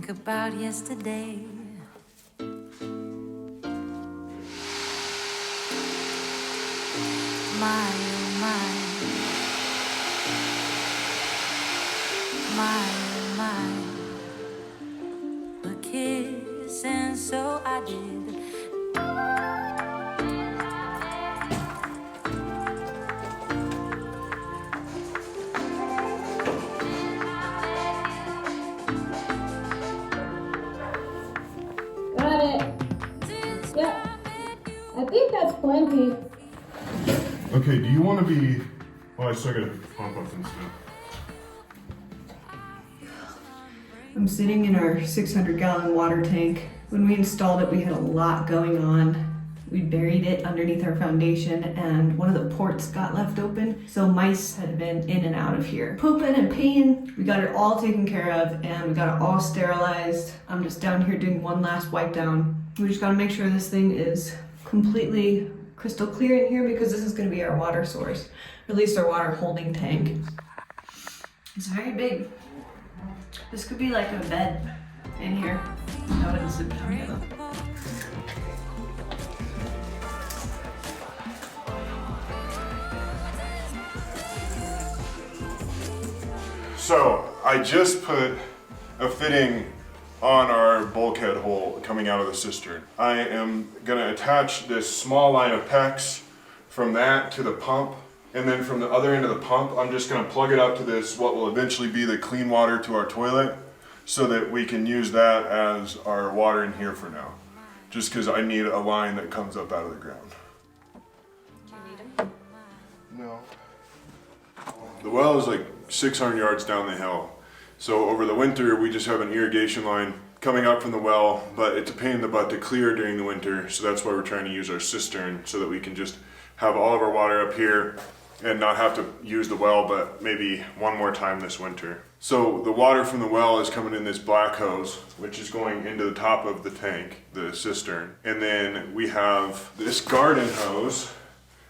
think about yesterday. My, oh my, a kiss, and so I did. Got it. Yep. I think that's plenty. Okay, do you want to be... Well, I still gotta pump up and stuff. I'm sitting in our 600-gallon water tank. When we installed it, we had a lot going on. We buried it underneath our foundation and one of the ports got left open, so mice had been in and out of here, pooping and peeing. We got it all taken care of and we got it all sterilized. I'm just down here doing one last wipe down. We just gotta make sure this thing is completely crystal clear in here because this is gonna be our water source, or at least our water holding tank. It's very big. This could be like a bed in here. I wouldn't sleep down here though. So, I just put a fitting on our bulkhead hole coming out of the cistern. I am gonna attach this small line of PEX from that to the pump, and then from the other end of the pump, I'm just gonna plug it up to this, what will eventually be the clean water to our toilet, so that we can use that as our water in here for now. Just because I need a line that comes up out of the ground. Do you need them? No. The well is like 600 yards down the hill. So over the winter, we just have an irrigation line coming up from the well, but it's a pain in the butt to clear during the winter. So that's why we're trying to use our cistern so that we can just have all of our water up here and not have to use the well, but maybe one more time this winter. So the water from the well is coming in this black hose, which is going into the top of the tank, the cistern. And then we have this garden hose,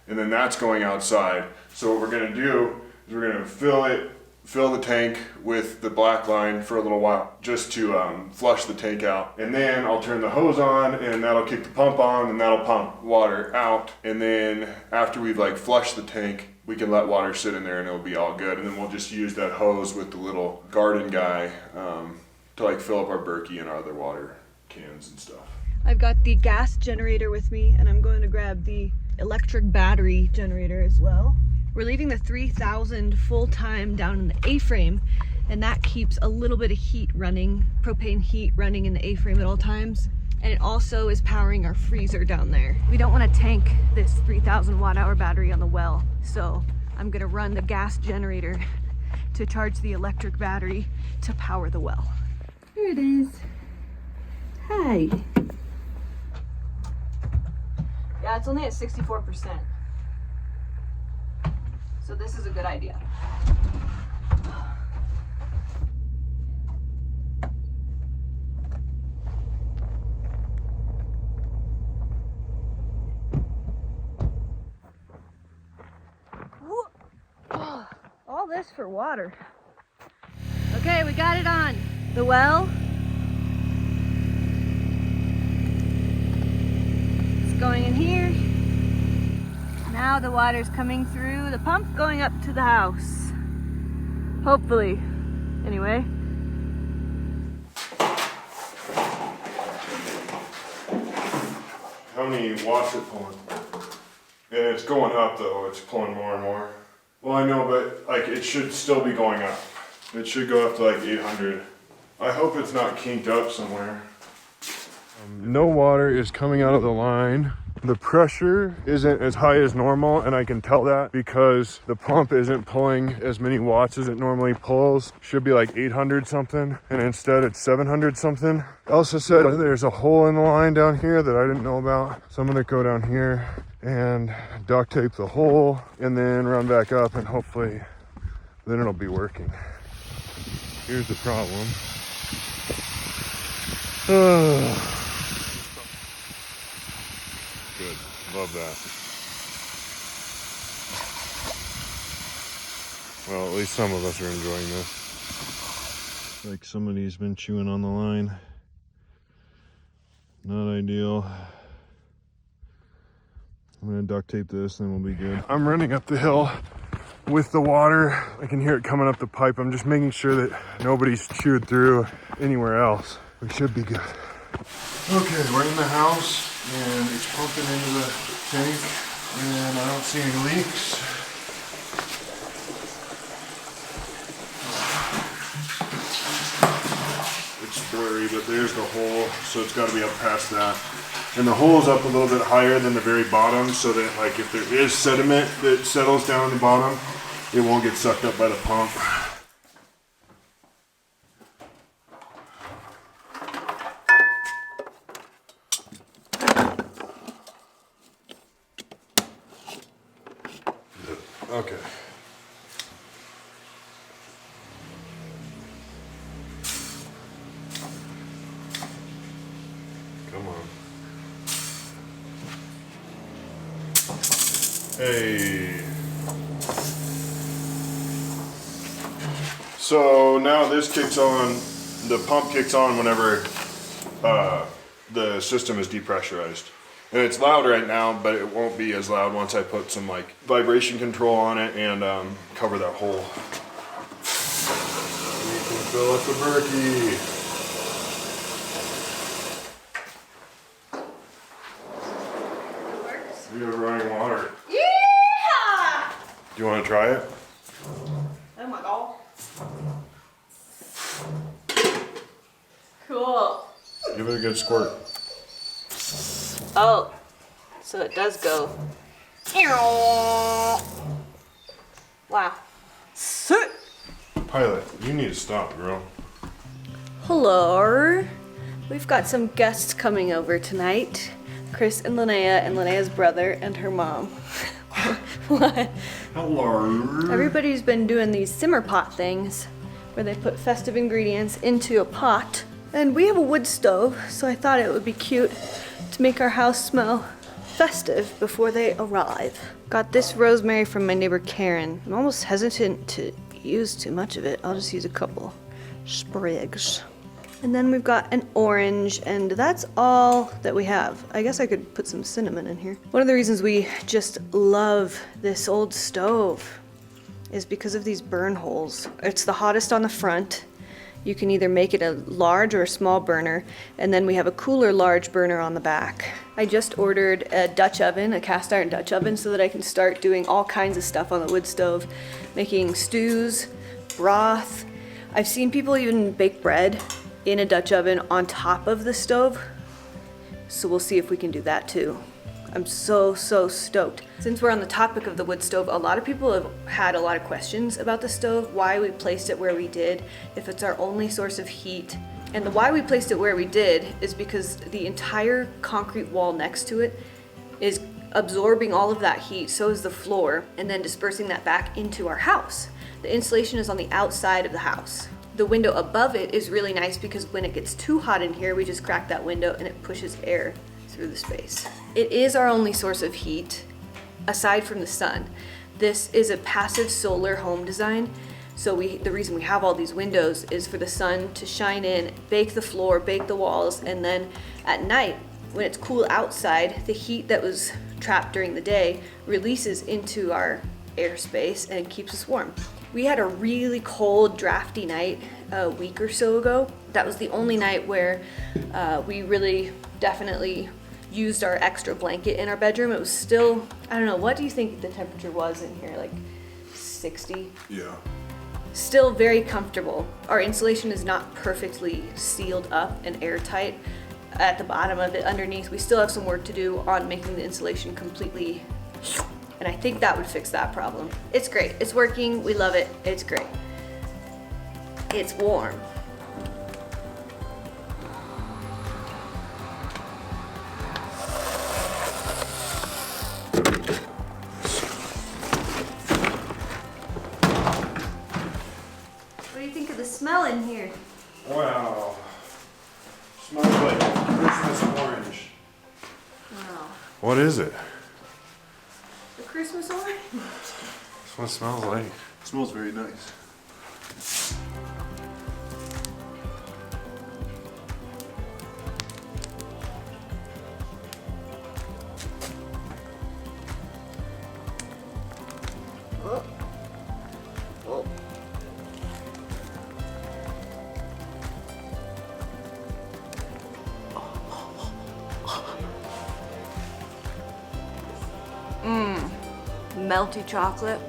and then that's going outside. So what we're gonna do is we're gonna fill the tank with the black line for a little while, just to flush the tank out. And then I'll turn the hose on and that'll kick the pump on and that'll pump water out. And then after we've like flushed the tank, we can let water sit in there and it'll be all good. And then we'll just use that hose with the little garden guy to like fill up our Berkey and our other water cans and stuff. I've got the gas generator with me and I'm going to grab the electric battery generator as well. We're leaving the 3000 full-time down in the A-frame, and that keeps a little bit of heat running, propane heat running in the A-frame at all times. And it also is powering our freezer down there. We don't want to tank this 3000 watt-hour battery on the well, so I'm gonna run the gas generator to charge the electric battery to power the well. Here it is. Hi. Yeah, it's only at 64%. So this is a good idea. All this for water. Okay, we got it on. The well. It's going in here. Now the water's coming through the pump going up to the house. Hopefully. Anyway. How many watts it pulling? And it's going up though, it's pulling more and more. Well, I know, but like it should still be going up. It should go up to like 800. I hope it's not kinked up somewhere. No water is coming out of the line. The pressure isn't as high as normal, and I can tell that because the pump isn't pulling as many watts as it normally pulls. Should be like 800 something, and instead it's 700 something. Elsa said there's a hole in the line down here that I didn't know about. So I'm gonna go down here and duct tape the hole and then run back up, and hopefully then it'll be working. Here's the problem. Good, love that. Well, at least some of us are enjoying this. like somebody's been chewing on the line. Not ideal. I'm gonna duct tape this and then we'll be good. I'm running up the hill with the water. I can hear it coming up the pipe. I'm just making sure that nobody's chewed through anywhere else. We should be good. Okay, we're in the house and it's pumping into the tank and I don't see any leaks. It's blurry, but there's the hole, so it's got to be up past that. And the hole's up a little bit higher than the very bottom, so that like if there is sediment that settles down the bottom, it won't get sucked up by the pump. Okay. Come on. Hey. So now this kicks on, the pump kicks on whenever the system is depressurized. And it's loud right now, but it won't be as loud once I put some like vibration control on it and cover that hole. We can fill up the Berkey. We have running water. Yeah! Do you want to try it? Oh my god. Cool. Give it a good squirt. Oh, so it does go. Wow. Pilot, you need to stop, girl. Hello. We've got some guests coming over tonight. Chris and Linnea's brother and her mom. What? Hello. Everybody's been doing these simmer pot things where they put festive ingredients into a pot. And we have a wood stove, so I thought it would be cute to make our house smell festive before they arrive. Got this rosemary from my neighbor Karen. I'm almost hesitant to use too much of it. I'll just use a couple sprigs. And then we've got an orange, and that's all that we have. I guess I could put some cinnamon in here. One of the reasons we just love this old stove is because of these burn holes. It's the hottest on the front. You can either make it a large or a small burner, and then we have a cooler large burner on the back. I just ordered a Dutch oven, a cast iron Dutch oven, so that I can start doing all kinds of stuff on the wood stove, making stews, broth. I've seen people even bake bread in a Dutch oven on top of the stove, so we'll see if we can do that too. I'm so stoked. Since we're on the topic of the wood stove, a lot of people have had a lot of questions about the stove, why we placed it where we did, if it's our only source of heat. And the why we placed it where we did is because the entire concrete wall next to it is absorbing all of that heat, so is the floor, and then dispersing that back into our house. The insulation is on the outside of the house. The window above it is really nice because when it gets too hot in here, we just crack that window and it pushes air through the space. It is our only source of heat, aside from the sun. This is a passive solar home design, so the reason we have all these windows is for the sun to shine in, bake the floor, bake the walls, and then at night, when it's cool outside, the heat that was trapped during the day releases into our airspace and keeps us warm. We had a really cold, drafty night a week or so ago. That was the only night where we really definitely used our extra blanket in our bedroom. It was still, I don't know, what do you think the temperature was in here? Like 60? Yeah. Still very comfortable. Our insulation is not perfectly sealed up and airtight at the bottom of it. Underneath, we still have some work to do on making the insulation completely, and I think that would fix that problem. It's great. It's working. We love it. It's great. It's warm. What do you think of the smell in here? Wow. Smells like Christmas orange. Wow. What is it? The Christmas orange? That's what it smells like. It smells very nice. Oh. Oh. Melty chocolate.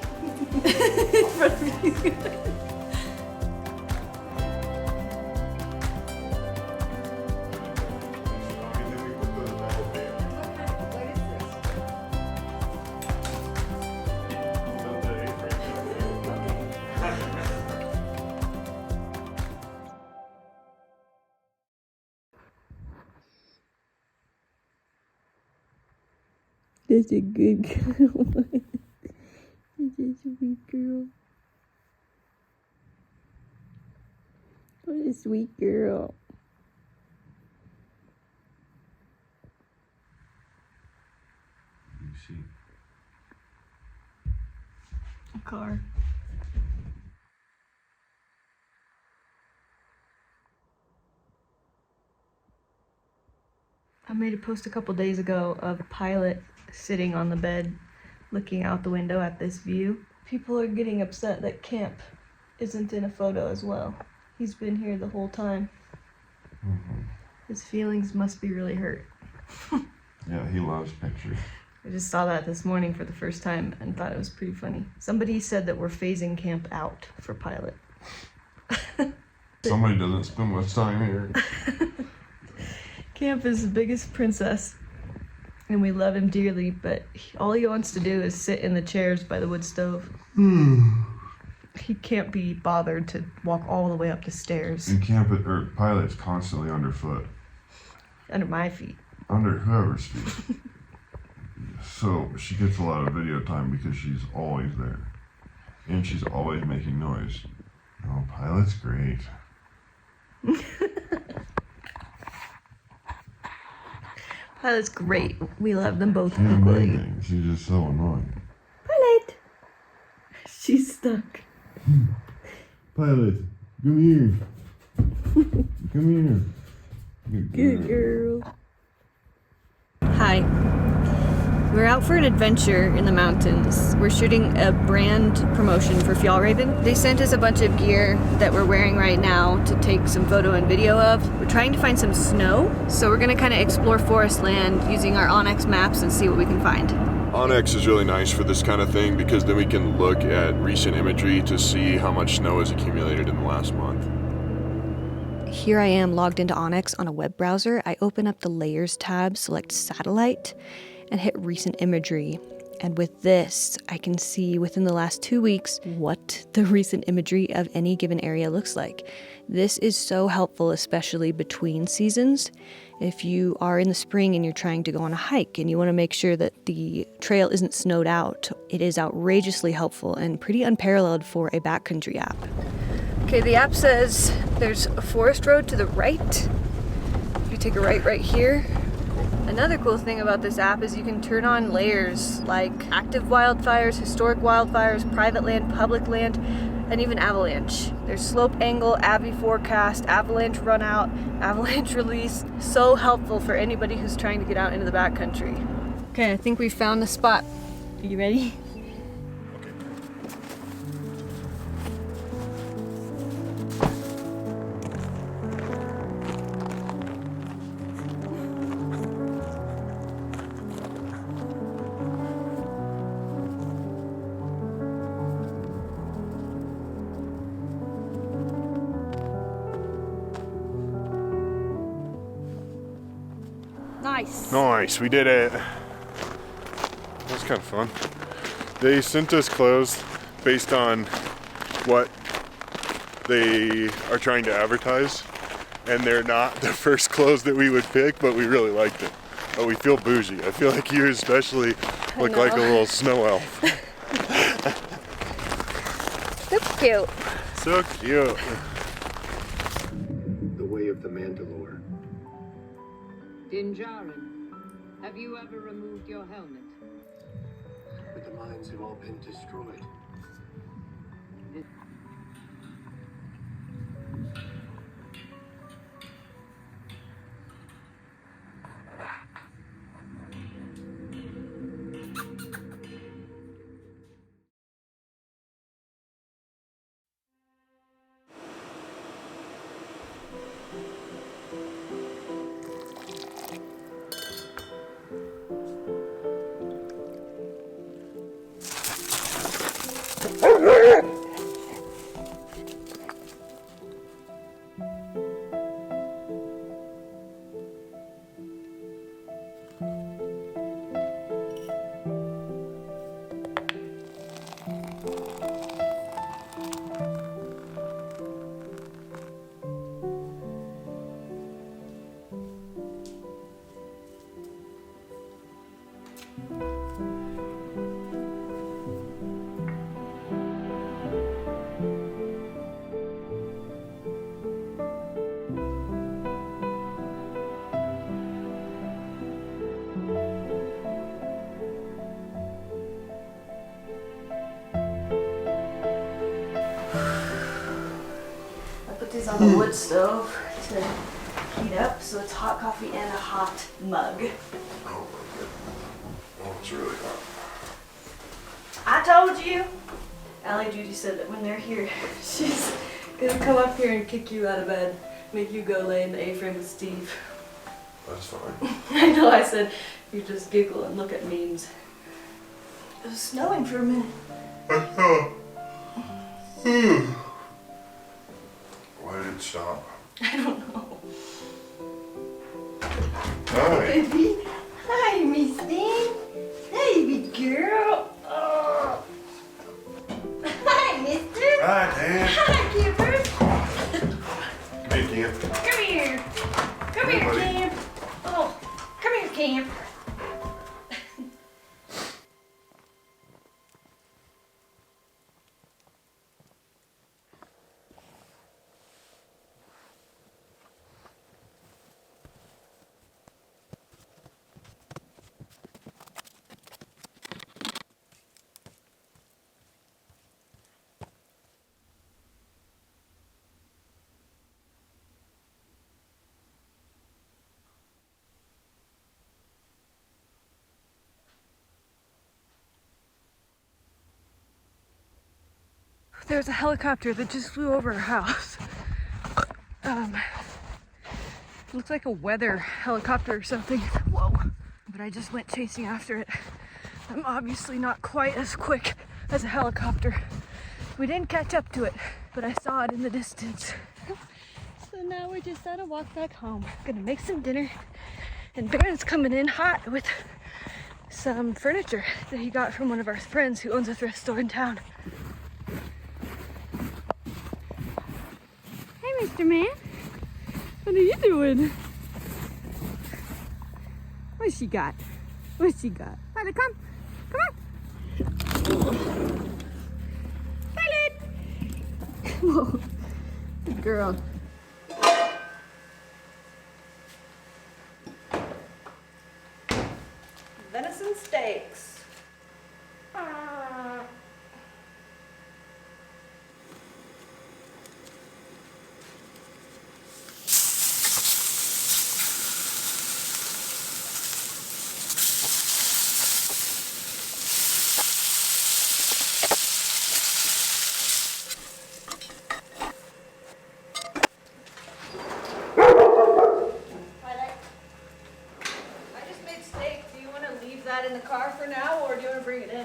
That's a good girl. That's a sweet girl. What a sweet girl. You see. A car. I made a post a couple days ago of a pilot sitting on the bed looking out the window at this view. People are getting upset that Kamp isn't in a photo as well. He's been here the whole time. Mm-hmm. His feelings must be really hurt. Yeah, he loves pictures. I just saw that this morning for the first time and thought it was pretty funny. Somebody said that we're phasing Kamp out for pilot. Somebody doesn't spend much time here. Kamp is the biggest princess, and we love him dearly, but all he wants to do is sit in the chairs by the wood stove. He can't be bothered to walk all the way up the stairs. And pilot's constantly underfoot. Under my feet. Under whoever's feet. So she gets a lot of video time because she's always there. And she's always making noise. Oh, pilot's great. Pilot's great. We love them both She's equally. amazing. She's just so annoying. Pilot! She's stuck. Pilot, come here. Come here. Good girl. Hi. We're out for an adventure in the mountains. We're shooting a brand promotion for Fjallraven. They sent us a bunch of gear that we're wearing right now to take some photo and video of. We're trying to find some snow, so we're gonna kind of explore forest land using our Onyx maps and see what we can find. Onyx is really nice for this kind of thing because then we can look at recent imagery to see how much snow has accumulated in the last month. Here I am logged into Onyx on a web browser. I open up the Layers tab, select Satellite, and hit Recent Imagery. And with this, I can see within the last 2 weeks what the recent imagery of any given area looks like. This is so helpful, especially between seasons. If you are in the spring and you're trying to go on a hike and you want to make sure that the trail isn't snowed out, it is outrageously helpful and pretty unparalleled for a backcountry app. Okay, the app says there's a forest road to the right. You take a right here. Another cool thing about this app is you can turn on layers like active wildfires, historic wildfires, private land, public land, and even avalanche. There's slope angle, AVI forecast, avalanche run out, avalanche release. So helpful for anybody who's trying to get out into the backcountry. Okay, I think we found the spot. Are you ready? Nice, we did it. That was kind of fun. They sent us clothes based on what they are trying to advertise, and they're not the first clothes that we would pick, but we really liked it. But we feel bougie. I feel like you especially look like a little snow elf. So cute. So cute. The way of the Mandalore. Dinjarin, have you ever removed your helmet? But the mines have all been destroyed. is on the wood stove to heat up, so it's hot coffee and a hot mug. Oh, it's really hot. I told you! Allie Judy said that when they're here, she's gonna come up here and kick you out of bed, make you go lay in the A-frame with Steve. That's fine. I know, I said, you just giggle and look at memes. It was snowing for a minute. Why did it stop? I don't know. Hi. Baby. Hi, Misty. Baby girl. Oh. Hi, mister. Hi, Dan. Hi, Kipper. Hey, Camp. Come here. Come Hey, here, buddy. Camp. Oh, come here, Camp. There's a helicopter that just flew over our house. It looks like a weather helicopter or something. Whoa. But I just went chasing after it. I'm obviously not quite as quick as a helicopter. We didn't catch up to it, but I saw it in the distance. So now we're just on a walk back home. Gonna make some dinner. And Barron's coming in hot with some furniture that he got from one of our friends who owns a thrift store in town. Hey, Mr. Man. What are you doing? What she got? What she got? Violet, come. Come on. Violet. Whoa. Good girl. Venison steaks. In the car for now, or do you want to bring it in?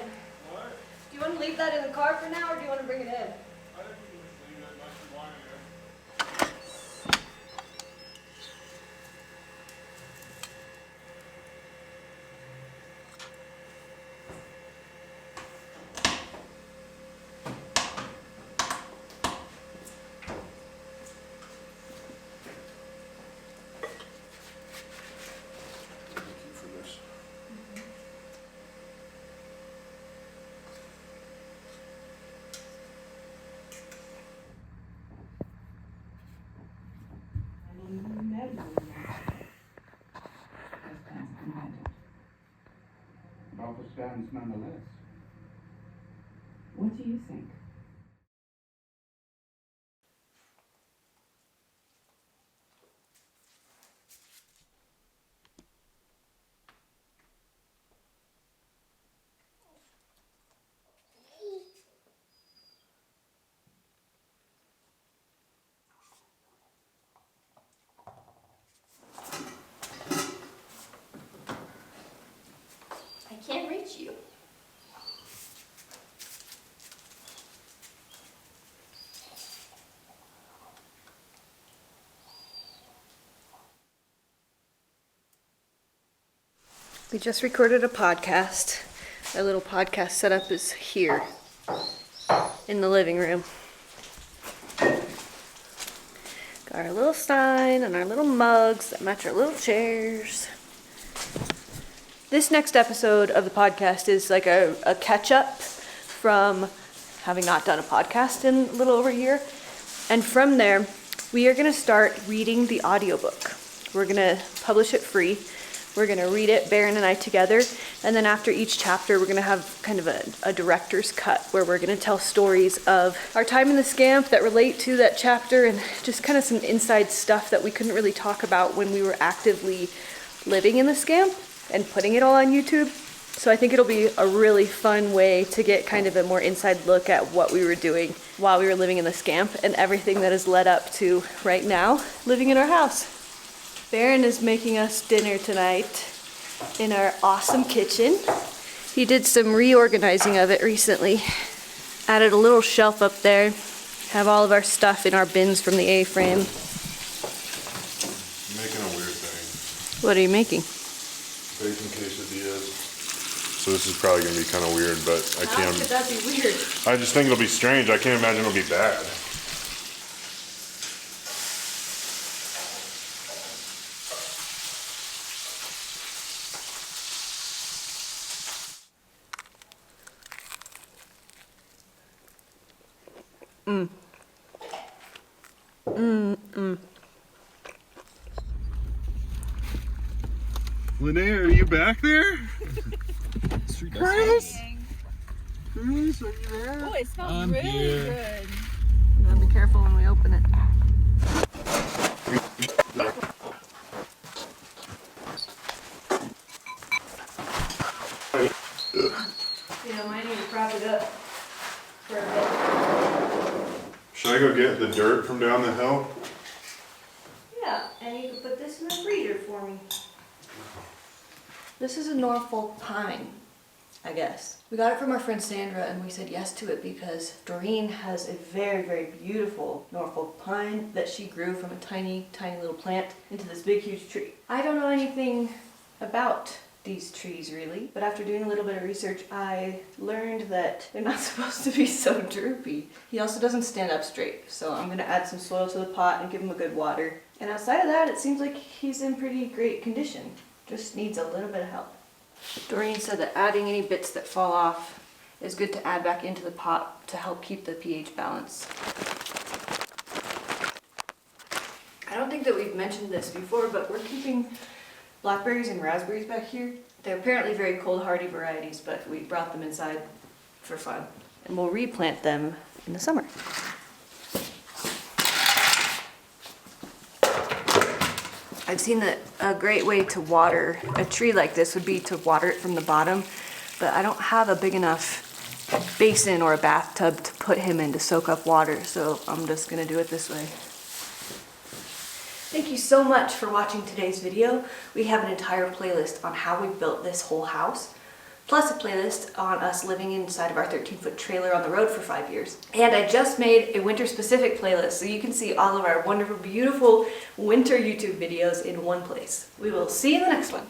What? Do you want to leave that in the car for now, or do you want to bring it in? I think we can just leave it unless you want it there. Thank you for this. Offer stands nonetheless. What do you think? I can't reach you. We just recorded a podcast. Our little podcast setup is here in the living room. Got our little sign and our little mugs that match our little chairs. This next episode of the podcast is like a catch up from having not done a podcast in a little over a year. And from there, we are going to start reading the audiobook. We're going to publish it free. We're gonna read it, Barron and I together, and then after each chapter we're gonna have kind of a director's cut where we're gonna tell stories of our time in the Scamp that relate to that chapter, and just kind of some inside stuff that we couldn't really talk about when we were actively living in the Scamp and putting it all on YouTube. So I think it'll be a really fun way to get kind of a more inside look at what we were doing while we were living in the Scamp and everything that has led up to right now living in our house. Barron is making us dinner tonight in our awesome kitchen. He did some reorganizing of it recently. Added a little shelf up there. Have all of our stuff in our bins from the A-frame. Making a weird thing. What are you making? Bacon quesadillas. So this is probably gonna be kind of weird, but I can't. How could that be weird? I just think it'll be strange. I can't imagine it'll be bad. Linnea, are you back there? Chris? Chris, are you there? Oh, it smells really good. Now be careful when we open it. You know, might need to prop it up for a bit. Should I go get the dirt from down the hill? Yeah, and you can put this in the freezer for me. This is a Norfolk pine, I guess. We got it from our friend Sandra and we said yes to it because Doreen has a very, very beautiful Norfolk pine that she grew from a tiny, tiny little plant into this big, huge tree. I don't know anything about these trees really, but after doing a little bit of research, I learned that they're not supposed to be so droopy. He also doesn't stand up straight, so I'm gonna add some soil to the pot and give him a good water. And outside of that, it seems like he's in pretty great condition. Just needs a little bit of help. Doreen said that adding any bits that fall off is good to add back into the pot to help keep the pH balance. I don't think that we've mentioned this before, but we're keeping blackberries and raspberries back here. They're apparently very cold hardy varieties, but we brought them inside for fun. And we'll replant them in the summer. I've seen that a great way to water a tree like this would be to water it from the bottom, but I don't have a big enough basin or a bathtub to put him in to soak up water, so I'm just gonna do it this way. Thank you so much for watching today's video. We have an entire playlist on how we built this whole house, plus a playlist on us living inside of our 13-foot trailer on the road for 5 years. And I just made a winter-specific playlist, so you can see all of our wonderful, beautiful winter YouTube videos in one place. We will see you in the next one.